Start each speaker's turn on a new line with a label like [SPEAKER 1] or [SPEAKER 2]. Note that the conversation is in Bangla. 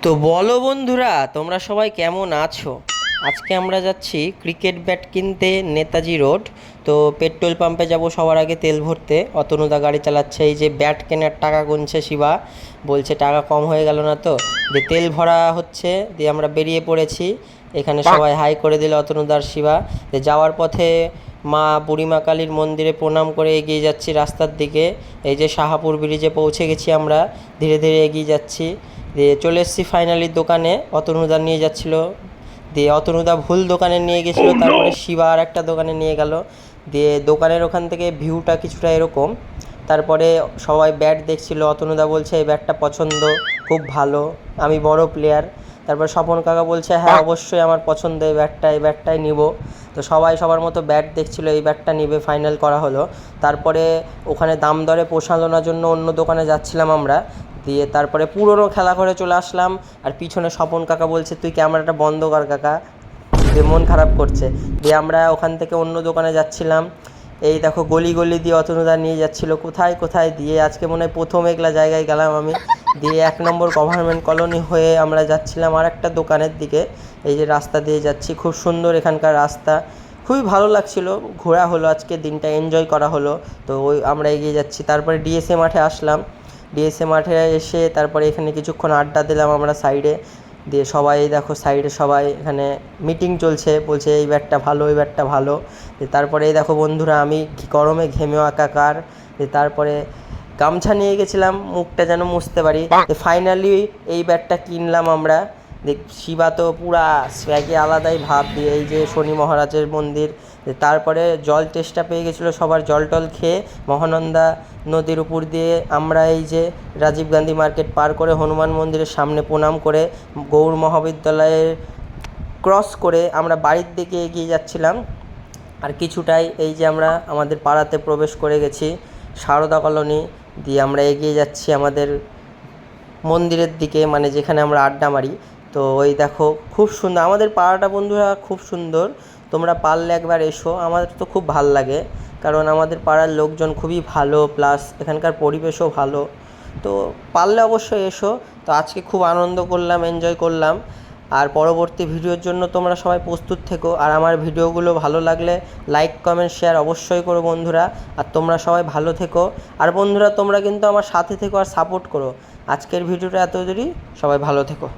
[SPEAKER 1] তো বলো বন্ধুরা, তোমরা সবাই কেমন আছো? আজকে আমরা যাচ্ছি ক্রিকেট ব্যাট কিনতে নেতাজি রোড। তো পেট্রোল পাম্পে যাব সবার আগে তেল ভরতে। অতনুদা গাড়ি চালাচ্ছে, এই যে ব্যাট কেনার টাকা গুনছে শিবা, বলছে টাকা কম হয়ে গেল না তো, যে তেল ভরা হচ্ছে। দিয়ে আমরা বেরিয়ে পড়েছি, এখানে সবাই হাই করে দিল অতনুদার শিবা। যে যাওয়ার পথে মা বুড়িমা কালীর মন্দিরে প্রণাম করে এগিয়ে যাচ্ছি রাস্তার দিকে। এই যে শাহাপুর ব্রিজে পৌঁছে গেছি আমরা, ধীরে ধীরে এগিয়ে যাচ্ছি। দিয়ে চলে এসেছি ফাইনালি দোকানে, অতনুদা নিয়ে যাচ্ছিল। দিয়ে অতনুদা ভুল দোকানে নিয়ে গেছিলো, তারপরে শিবা আর একটা দোকানে নিয়ে গেল। দিয়ে দোকানের ওখান থেকে ভিউটা কিছুটা এরকম। তারপরে সবাই ব্যাট দেখছিল, অতনুদা বলছে এই ব্যাটটা পছন্দ, খুব ভালো, আমি বড় প্লেয়ার। তারপর স্বপন কাকা বলছে হ্যাঁ অবশ্যই আমার পছন্দ, এই ব্যাটটাই নিব। তো সবাই সবার মতো ব্যাট দেখছিল, এই ব্যাটটা নিবে ফাইনাল করা হলো। তারপরে ওখানে দাম দরে পোষানোর জন্য অন্য দোকানে যাচ্ছিলাম আমরা। দিয়ে তারপরে পুরনো খেলা ঘরে চলে আসলাম। আর পিছনে স্বপন কাকা বলছে তুই ক্যামেরাটা বন্ধ কর কাকা, দিয়ে মন খারাপ করছে। দিয়ে আমরা ওখান থেকে অন্য দোকানে যাচ্ছিলাম। এই দেখো গলি গলি দিয়ে অতনুদা নিয়ে যাচ্ছিল কোথায় কোথায়, দিয়ে আজকে মনে হয় প্রথম এগুলা জায়গায় গেলাম আমি। দিয়ে 1 নম্বর গভর্নমেন্ট কলোনি হয়ে আমরা যাচ্ছিলাম আর একটা দোকানের দিকে। এই যে রাস্তা দিয়ে যাচ্ছি, খুব সুন্দর এখানকার রাস্তা, খুবই ভালো লাগছিল। ঘোরা হলো আজকে, দিনটা এনজয় করা হলো। তো ওই আমরা এগিয়ে যাচ্ছি, তারপরে ডিএসএ মাঠে আসলাম। ডিএসএ মাঠে এসে তারপরে এখানে কিছুক্ষণ আড্ডা দিলাম আমরা সাইডে। দিয়ে সবাই দেখো সাইডে সবাই এখানে মিটিং চলছে, বলছে এই ব্যাটটা ভালো, এই ব্যাটটা ভালো। দিয়ে তারপরে এই দেখো বন্ধুরা, আমি গরমে ঘেমেও একাকার। দিয়ে তারপরে গামছা নিয়ে গেছিলাম মুখটা যেন মুছতে পারি। ফাইনালি এই ব্যাটটা কিনলাম আমরা। দেখ শিবা তো পুরা স্ব্যাগে আলাদাই ভাব। দিয়ে এই যে শনি মহারাজের মন্দির। তারপরে জল টেস্টটা পেয়ে গেছিলো সবার, জল টল খেয়ে মহানন্দা নদীর উপর দিয়ে আমরা এই যে রাজীব গান্ধী মার্কেট পার করে হনুমান মন্দিরের সামনে প্রণাম করে গৌড় মহাবিদ্যালয়ের ক্রস করে আমরা বাড়ির দিকে এগিয়ে যাচ্ছিলাম। আর কিছুটাই এই যে আমরা আমাদের পাড়াতে প্রবেশ করে গেছি, সারদা কলোনি। দিয়ে আমরা এগিয়ে যাচ্ছি আমাদের মন্দিরের দিকে, মানে যেখানে আমরা আড্ডা মারি। তো ওই দেখো খুব সুন্দর আমাদের পাড়াটা বন্ধুরা, খুব সুন্দর। তোমরা পারলে একবার এসো, আমাদের তো খুব ভাল লাগে, কারণ আমাদের পাড়ার লোকজন খুবই ভালো, প্লাস এখানকার পরিবেশও ভালো। তো পারলে অবশ্যই এসো। তো আজকে খুব আনন্দ করলাম, এনজয় করলাম। আর পরবর্তী ভিডিওর জন্য তোমরা সবাই প্রস্তুত থেকো। আর আমার ভিডিওগুলো ভালো লাগলে লাইক কমেন্ট শেয়ার অবশ্যই করো বন্ধুরা। আর তোমরা সবাই ভালো থেকো। আর বন্ধুরা তোমরা কিন্তু আমার সাথে থেকো আর সাপোর্ট করো। আজকের ভিডিওটা এত দেরি, সবাই ভালো থেকো।